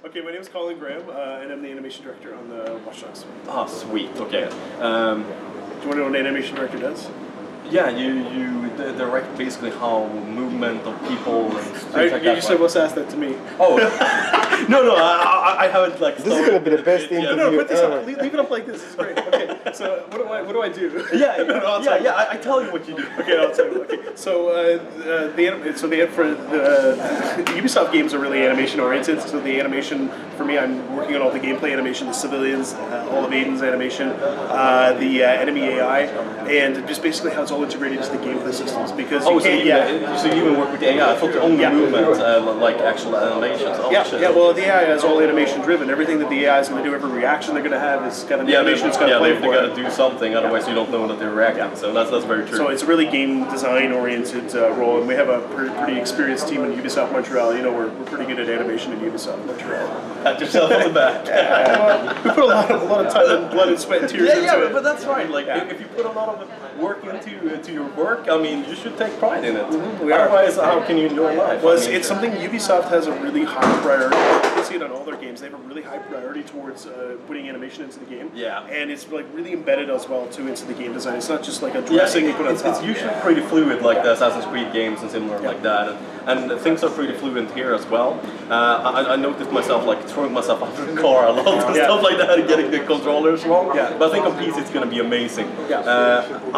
Okay, my name is Colin Graham, and I'm the animation director on the Watch Dogs. Ah, sweet. Okay. Do you want to know what an animation director does? Yeah, you direct basically how movement of people and things like that. You supposed to ask that to me. Oh, no, I haven't like. This is gonna be the best interview No, put this ever. up. Leave it up like this. It's great. Okay, so what do I do? Yeah, I tell you what you do. Okay, I'll tell you. Okay, so for the Ubisoft games are really animation oriented. So the animation for me, I'm working on all the gameplay animation, the civilians, all of Aiden's animation, the enemy AI, and just basically how it's all integrated into the gameplay systems. Because so you even work with the AI. I thought only movement, like actual animations. Oh, shit. Well, the AI is all animation driven. Everything that the AI is going to do, every reaction they're going to have is got an animation it's got to play for. They got to do something, otherwise you don't know that they're reacting. So that's very true. So it's a really game design oriented role, and we have a pretty experienced team in Ubisoft Montreal. You know, we're pretty good at animation in Ubisoft Montreal. Pat yourself on the back. We put a lot of time and blood and sweat and tears into it. But that's right. Like if you put a lot of work into your work, I mean, you should take pride in it. Otherwise, how can you enjoy life? Well, it's something Ubisoft has a really high priority. You see it on all their games. They have a really high priority towards putting animation into the game. Yeah. And it's like really embedded as well too into the game design. It's not just like a dressing you put on top. It's usually pretty fluid, like the Assassin's Creed games and similar like that. And things are pretty fluent here as well. I noticed myself like throwing myself out of the car a lot and stuff like that, and getting the controllers wrong. Yeah. But I think on PC it's going to be amazing.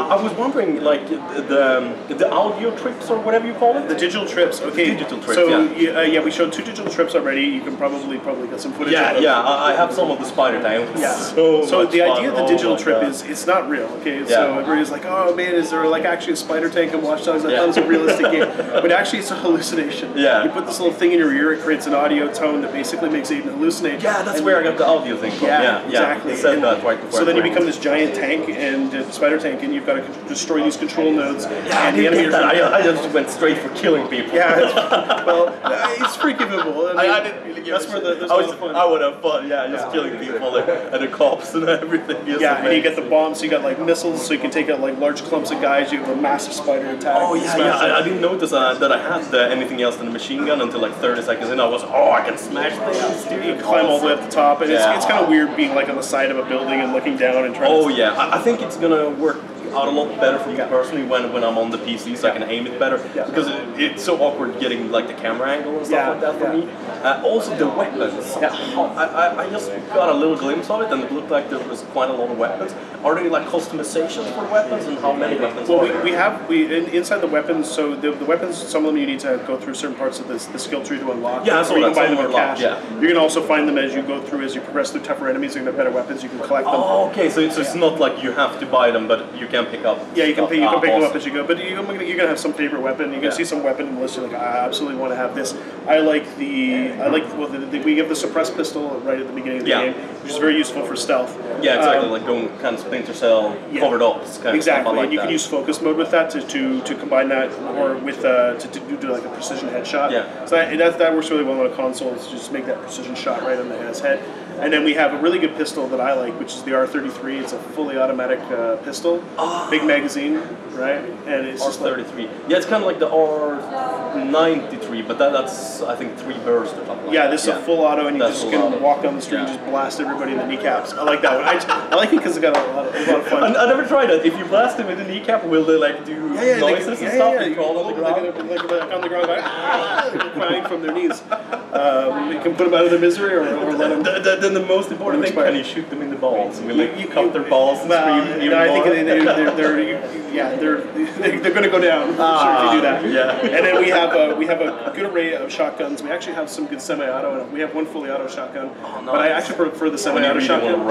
I was wondering, like the audio trips or whatever you call it. The digital trips. Okay. Digital trips. So we showed 2 digital trips already. You can probably get some footage. I have some of the spider tank. Yeah. So the idea of the digital trip is it's not real. Okay. So everybody's like, oh man, is there like actually a spider tank in Watch Dogs? I thought it was a realistic game, but actually it's a hallucination. Yeah. You put this little thing in your ear, it creates an audio tone that basically makes Aiden hallucinate. Yeah, that's where I got the audio thing from. Yeah, exactly. They said that right before. So then you become this giant tank and spider tank, and you've got to destroy these control nodes. Yeah, and the enemy. I just went straight for killing people. Yeah. Well, it's forgivable. I didn't really give that's a where shit. there's all the fun. I would have fun. Yeah, just killing people and the cops and everything. And you get the bombs. So you got like missiles, so you can take out like large clumps of guys. You have a massive spider attack. Oh yeah. I didn't notice that I had anything else than the machine gun until like 30 seconds in. I was I can smash things. You can climb all the way up the top, and it's kind of weird being like on the side of a building and looking down and trying. I think it's gonna work out a lot better for me personally when I'm on the PC, so I can aim it better, because it's so awkward getting like the camera angle and stuff like that for me. Also the weapons. I just got a little glimpse of it, and it looked like there was quite a lot of weapons. Are there like customizations for weapons, and how many weapons? Well, we have inside the weapons. So the weapons, some of them you need to go through certain parts of the skill tree to unlock. Yeah, so you can buy them in cash. You can also find them as you go through, as you progress through tougher enemies and get better weapons. You can collect them. Oh, okay. So it's not like you have to buy them, but you can pick up. Yeah, you can pick them up as you go. But you're gonna have some favorite weapon. You're gonna see some weapon in the list. You're like, I absolutely want to have this. We have the suppressed pistol right at the beginning of the game, which is very useful for stealth. Yeah, exactly. Like going kind of Splinter Cell covered up. Exactly, and you can use focus mode with that to combine that, or with to do like a precision headshot. Yeah. So that works really well on a console. To just make that precision shot right on the guy's head. And then we have a really good pistol that I like, which is the R33. It's a fully automatic pistol, big magazine, right? And it's R33. Yeah, it's kind of like the R93, but that's I think 3 bursts or something. This is a full auto, and you just can walk down the street and just blast everybody in the kneecaps. I like that one. I like it because it got a lot of fun. I never tried it. If you blast them in the kneecap, will they like do noises and stuff? You crawl on the ground, like on the ground, like, crying from their knees. You can put them out of their misery, or let them. Then the most important thing: can you shoot them in the balls? Will you cut their balls and scream even more? I think they're going to go down if you do that. Yeah. And then we have a good array of shotguns. We actually have some good semi-auto. We have one fully auto shotgun, but I actually prefer the semi-auto shotgun.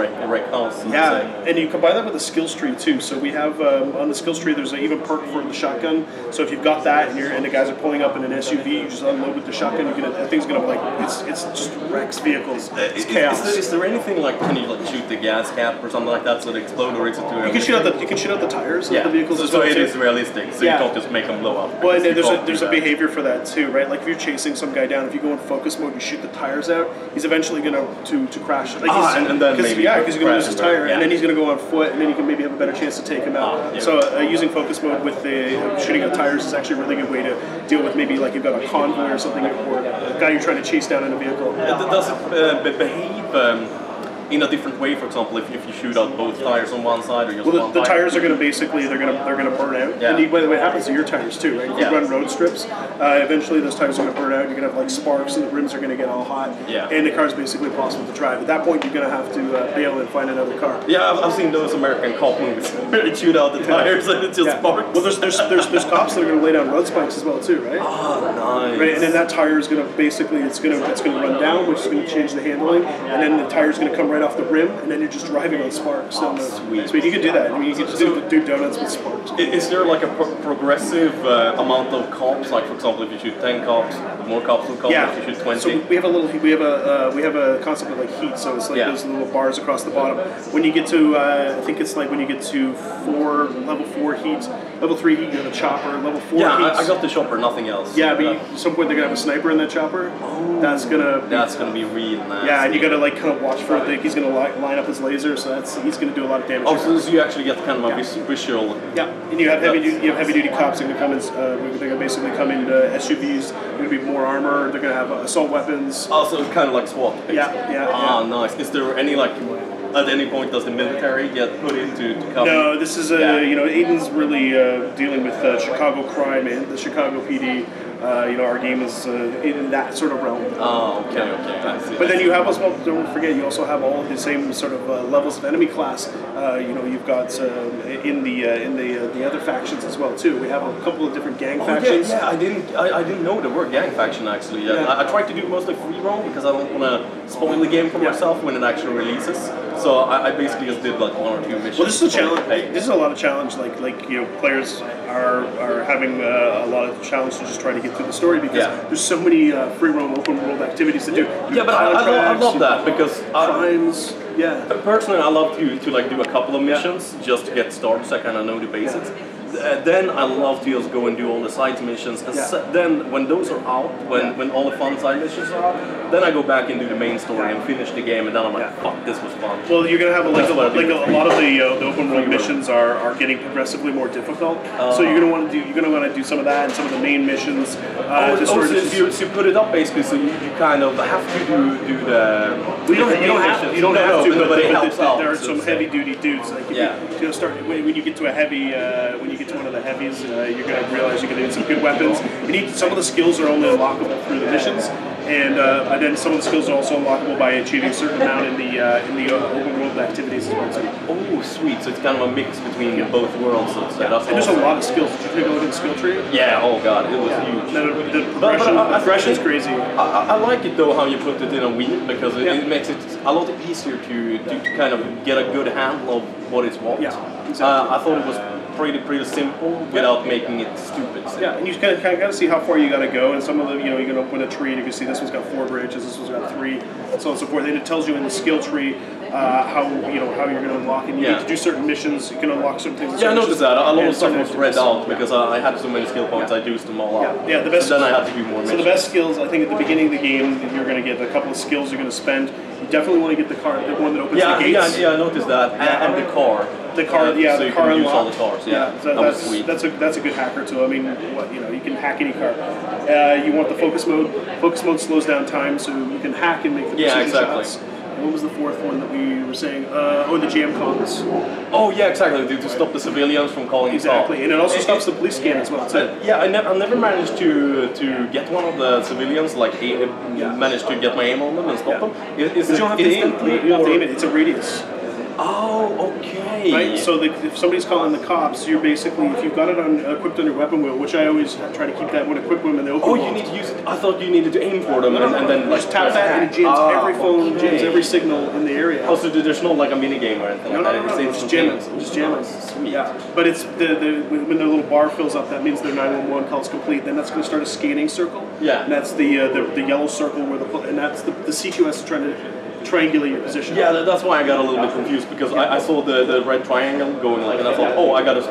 And you combine that with the skills tree too. So we have on the skills tree there's an even perk for the shotgun. So if you've got that and the guys are pulling up in an SUV, you just unload with the shotgun. The thing's gonna it's just wrecks vehicles. It's chaos. Is there anything like, can you like shoot the gas cap or something like that so they explode, or is it too? You can shoot out the tires of the vehicles. So it is realistic. So you don't just make them blow up. Well, and there's a behavior for that too, right? Like if you're chasing some guy down, if you go in focus mode, you shoot the tires out. He's eventually gonna to crash. Like and then because he's gonna lose his tire, and then he's gonna go on foot, and then you can maybe have a better chance to take him out. So using focus mode with the shooting out tires is actually a really good way to deal with maybe like you've got a convoy or something, or a guy you're trying to chase down in a vehicle. does it behave in a different way? For example, if you shoot out both tires on one side or just one the tire? tires are going to basically they're going to burn out. Yeah. And by the way, it happens to your tires too, right? If you run road strips, eventually those tires are going to burn out. You're going to have like sparks, and the rims are going to get all hot. Yeah. And the car's basically impossible to drive. At that point, you're going to have to bail and find another car. Yeah, I've seen those American cop movies where they shoot out the tires and it just sparks. Well, there's cops that are going to lay down road spikes as well too, right? Oh, nice. Right, and then that tire is going to basically it's going to run down, which is going to change the handling, and then the tire is going to come right off the rim, and then you're just driving on sparks. Sweet. Sweet. You can do that. I mean, you can just do donuts with sparks. Is there like a progressive amount of cops? Like, for example, if you shoot 10 cops, more cops will come. If you shoot 20. So we have a concept of like heat. So it's like those little bars across the bottom. When you get to I think it's like when you get to level 4 heat, level 3 heat, you have a chopper. Level 4 heat. I got the chopper, nothing else. Yeah, but at some point they're gonna have a sniper in that chopper. Oh, that's gonna be real nice. Yeah, and you gotta like kind of watch for it. He's gonna line up his laser, so he's gonna do a lot of damage. Oh, so you actually get kind of a visual. Yeah, and you have heavy duty cops that are gonna come in. They're gonna basically come in SUVs. They're gonna be more armor. They're gonna have assault weapons. Oh, so it's kind of like SWAT. Basically. Yeah. Nice. Is there any like? At any point, does the military get put into cover? No, this is Aiden's really dealing with Chicago crime and the Chicago PD. Our game is in that sort of realm. Oh, okay. I see. But then you have as well. Don't forget, you also have all of the same sort of levels of enemy class. You've got in the other factions as well too. We have a couple of different gang factions. Yeah. I didn't know there were gang faction actually. Yeah. I tried to do mostly free roam because I don't want to spoil the game for myself when it actually releases. So I basically just did like 1 or 2 missions. Well, this is a challenge. This is a lot of challenge. Like players are having a lot of challenge to just try to get through the story because there's so many free roam open world activities to do. Yeah, but I love that because crimes. Personally, I love to like do a couple of missions just to get started, so I kind of know the basics. Then I love to just go and do all the side missions, and then when those are out, when all the fun side missions are out, then I go back and do the main story and finish the game, and then I'm like, fuck, this was fun. Well, you're gonna have a lot of the open world missions are getting progressively more difficult, so you're gonna want to do some of that and some of the main missions. So you put it up basically, so you kind of have to do the. You don't have to, but it helps out. There are some heavy duty dudes. Like when you get to a heavy when you get to one of the heavies, you're going to realize you're going to need some good weapons. Some of the skills are only unlockable through the missions, and then some of the skills are also unlockable by achieving a certain amount in the open world activities as well too. Oh, sweet! So it's kind of a mix between both worlds. So and there's a lot of skills. Did you take a look at the skill tree? Yeah. Oh god, it was huge. The progression's crazy. I like it though how you put it in a wheel because it makes it a lot easier to kind of get a good handle of what is what. Yeah, exactly. I thought it was pretty simple without making it stupid. Yeah, and you kind of got to see how far you got to go, and some of them, you can open a tree and you can see this one's got 4 branches, this one's got 3, and so on and so forth. And it tells you in the skill tree how you're going to unlock, and you need to do certain missions. You can unlock certain things. Yeah, I noticed that. A lot of stuff was read out because I had so many skill points. I used them all out. Yeah, the best. So then I had to do more missions. So the best skills, I think, at the beginning of the game, you're going to get a couple of skills you're going to spend. You definitely want to get the one that opens the gates. Yeah, I noticed that, and the car. The car, so the car unlock. All the cars, so sweet. That's a good hacker tool. I mean, you can hack any car. You want the focus mode. Focus mode slows down time, so you can hack and make the precision shots. And what was the 4th one that we were saying? The jam comms. Oh yeah, exactly. To stop the civilians from calling exactly, and it also stops the police scan as well. I never managed to get one of the civilians. Managed to get my aim on them and stop them. But you don't have to aim it. It's a radius. Oh, okay. Right. So if somebody's calling the cops, you're basically, if you've got it equipped on your weapon wheel, which I always try to keep that one equipped when they open. Oh, you need to use it. I thought you needed to aim for them and then just tap that and it jams every phone, jams every signal in the area. Oh, so there's not like a mini game or anything? No. Just jam it. Just jam it. Sweet. Yeah. But it's when their little bar fills up, that means their 911 call is complete. Then that's going to start a scanning circle. Yeah. And that's the yellow circle and that's the CQS is trying to triangulate your position. Yeah, that's why I got a little bit confused because I saw the red triangle going and I thought, I got to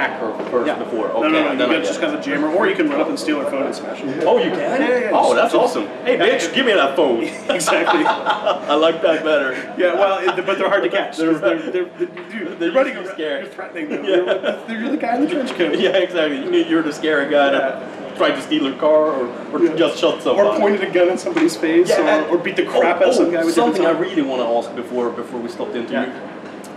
hacker first before. Okay, no. You just got the jammer, or you can run up and steal our phone and smash it. Oh, you can? Yeah. Oh, that's awesome. Hey, bitch, give me that phone. Exactly. I like that better. Yeah, well, but they're hard to catch. They're running around. You're threatening them. Yeah. You're the guy in the trench coat. Yeah, exactly. You're the scary guy that tried to steal a car or just shot somebody. Or pointed a gun at somebody's face, or beat the crap out of some guy with something I really want to ask before we stopped the interview.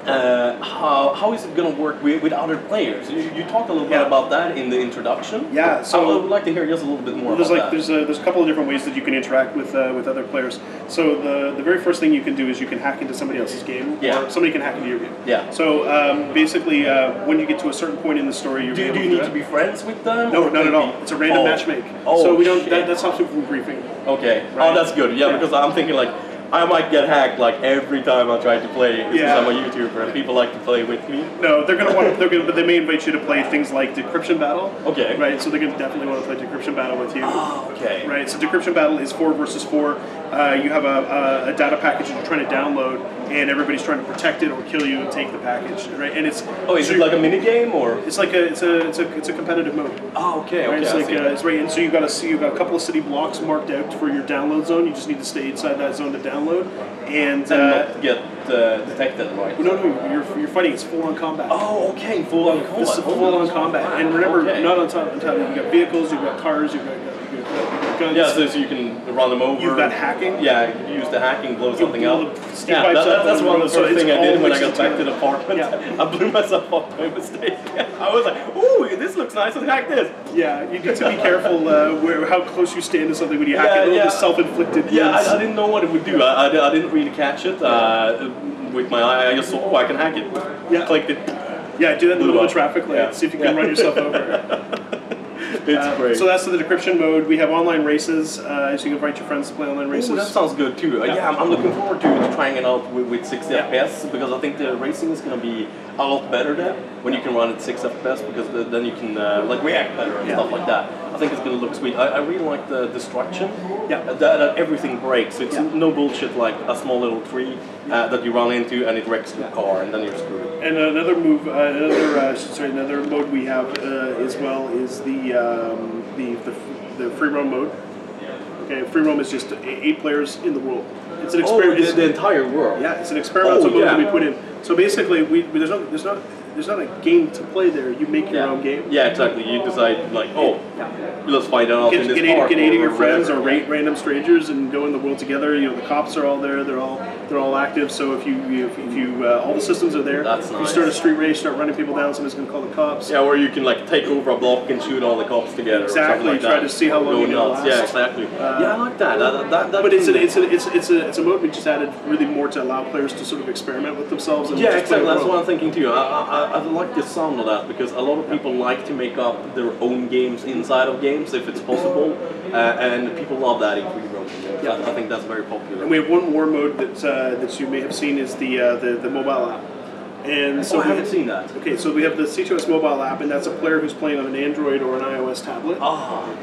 How is it going to work with other players? You talked a little bit about that in the introduction. Yeah, so I would like to hear just a little bit more about that. There's a couple of different ways that you can interact with other players. So the very first thing you can do is you can hack into somebody else's game, or somebody can hack into your game. Yeah. So basically, when you get to a certain point in the story, do you need to be friends with them? No, not at all. It's a random matchmake. So we don't. That stops you from griefing. Okay. Right? Oh, that's good. Yeah, because I'm thinking like, I might get hacked like every time I try to play since I'm a YouTuber and people like to play with me. No, but they may invite you to play things like Decryption Battle. Okay. Right, so they're going to definitely want to play Decryption Battle with you. Oh, okay. Right, so Decryption Battle is 4 versus 4. You have a data package that you're trying to download, and everybody's trying to protect it or kill you and take the package. Right, and it's is it like a mini game or? It's like it's a competitive mode. Oh, okay. Right? Okay. It's right, and so you've got a couple of city blocks marked out for your download zone. You just need to stay inside that zone to download. And not get detected, right? No, you're fighting. It's full-on combat. Oh, okay, full-on combat. This is full-on combat. And remember, not on top. You've got vehicles, you've got cars, you've got guns. Yeah, so you can run them over. You've got hacking. Yeah, you use the hacking, blow something up. Yeah, that's one of the first things I did when I got back to the apartment. Yeah. I blew myself up by mistake. I was like, ooh, this looks nice, let's hack this. Yeah, you need to be careful how close you stand to something when you hack it. It's self-inflicted. Yeah, I didn't know what it would do. I didn't really catch it with my eye. I just saw, oh, I can hack it. Yeah. Clicked it. Yeah, do that in the middle of a traffic light. See if you can run yourself over. It's great. So that's the decryption mode. We have online races, so you can invite your friends to play online races. Ooh, that sounds good too. Yeah, I'm looking forward to trying it out with 60 FPS because I think the racing is going to be a lot better there when you can run at 6 FPS because then you can like react better and stuff like that. I think it's going to look sweet. I really like the destruction. That everything breaks. It's no bullshit like a small little tree that you run into and it wrecks your car and then you're screwed. And another move, another mode we have as well is the free roam mode. Okay, free roam is just 8 players in the world. It's an experiment. The entire world. Yeah, it's an experimental mode that we put in. So basically, there's not a game to play there. You make your own game. Yeah, exactly. You decide like, let's find out in this park. Get 8 of your friends or rate random strangers and go in the world together. You know, the cops are all there. They're all active. So if you all the systems are there. That's if nice. you start a street race, start running people down, somebody's going to call the cops. Yeah, or you can like take over a block and shoot all the cops together. Exactly. Or something like try to see how long you can last. Yeah, exactly. I like that. But it's a mode we just added really more to allow players to sort of experiment with themselves. And exactly. That's what I'm thinking too. I like the sound of that because a lot of people like to make up their own games inside of games if it's possible, and people love that in free roam. I think that's very popular. And we have one more mode that you may have seen is the mobile app. And so I haven't seen that. Okay, so we have the C2S mobile app, and that's a player who's playing on an Android or an iOS tablet.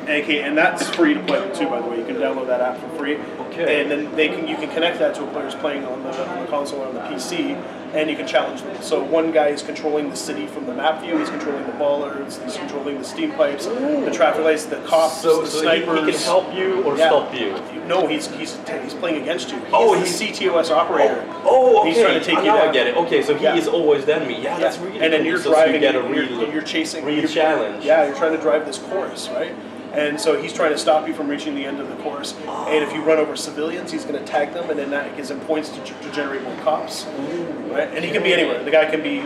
Okay, and that's free to play with too, by the way. You can download that app for free. Okay. And then you can connect that to a player who's playing on the console or on the PC, and you can challenge them. So one guy is controlling the city from the map view. He's controlling the ballers. He's controlling the steam pipes, the traffic lights, the cops, the snipers. He can help you or stop you. No, he's playing against you. He's the CTOS operator. Okay. He's trying to take you down. I get it. Okay, so he is always the enemy. Yeah, that's really And then cool. you're driving. So you get you're chasing. Real challenge. Yeah, you're trying to drive this course, right? And so he's trying to stop you from reaching the end of the course. And if you run over civilians, he's going to tag them, and then that gives him points to generate more cops. Right? And he can be anywhere. The guy can be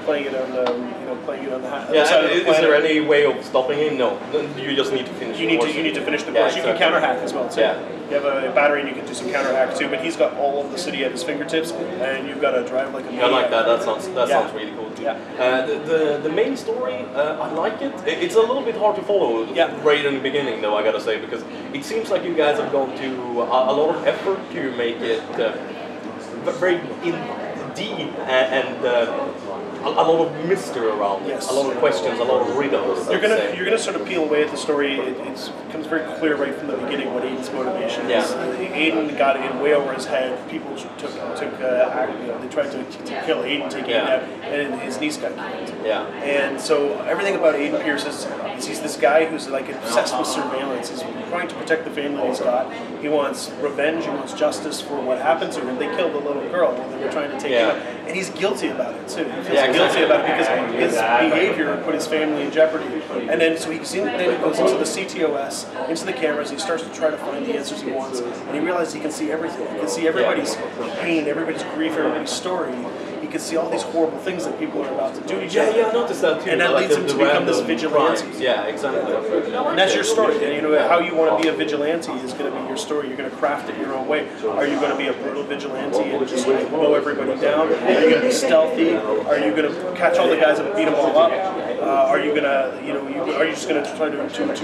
playing it on the other side of the planet. Is there any way of stopping him? No. You just need to finish. You need to finish the course. You can counter hack as well too. You have a battery and you can do some counter hack too. But he's got all of the city at his fingertips, and you've got to drive like a maniac. I like that. That sounds really cool too. The main story, I like it. It's a little bit hard to follow right in the beginning, though, I gotta say, because it seems like you guys have gone to a lot of effort to make it very in deep and a lot of mystery around it, a lot of questions, a lot of riddles. You're gonna sort of peel away at the story. It becomes very clear right from the beginning what Aiden's motivation is. Aiden got in way over his head. People took they tried to kill Aiden, take Aiden out, and his niece got killed. Yeah. And so everything about Aiden Pierce is he's this guy who's like obsessed with surveillance. He's trying to protect the family he's got. He wants revenge. He wants justice for what happened to him. They killed a little girl when they were trying to take him out, and he's guilty about it too. He feels guilty about it because his behavior put his family in jeopardy. And then so he goes into the CTOS, into the cameras. He starts to try to find the answers he wants, and he realizes he can see everything. He can see everybody's pain, everybody's grief, everybody's story. He can see all these horrible things that people are about to do to each other. Yeah, I noticed that too. And that leads him to become this vigilante. Yeah, exactly. And that's your story. And you know how you want to be a vigilante is going to be your story. You're going to craft it your own way. Are you going to be a brutal vigilante and just like mow everybody down? Are you going to be stealthy? Are you going to catch all the guys and beat them all up? Are you going to, are you just going to try to interrupt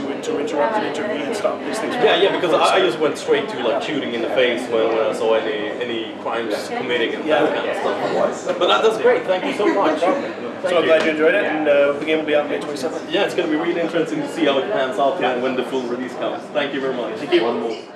and intervene and stop these things? Yeah, because I just went straight to like shooting in the face when I saw any crimes committing and that kind of stuff. But that's great. Thank you so much. So I'm glad you enjoyed it, and the game will be out May 27th. Yeah, it's going to be really interesting to see how it pans out when the full release comes. Thank you very much. Thank you.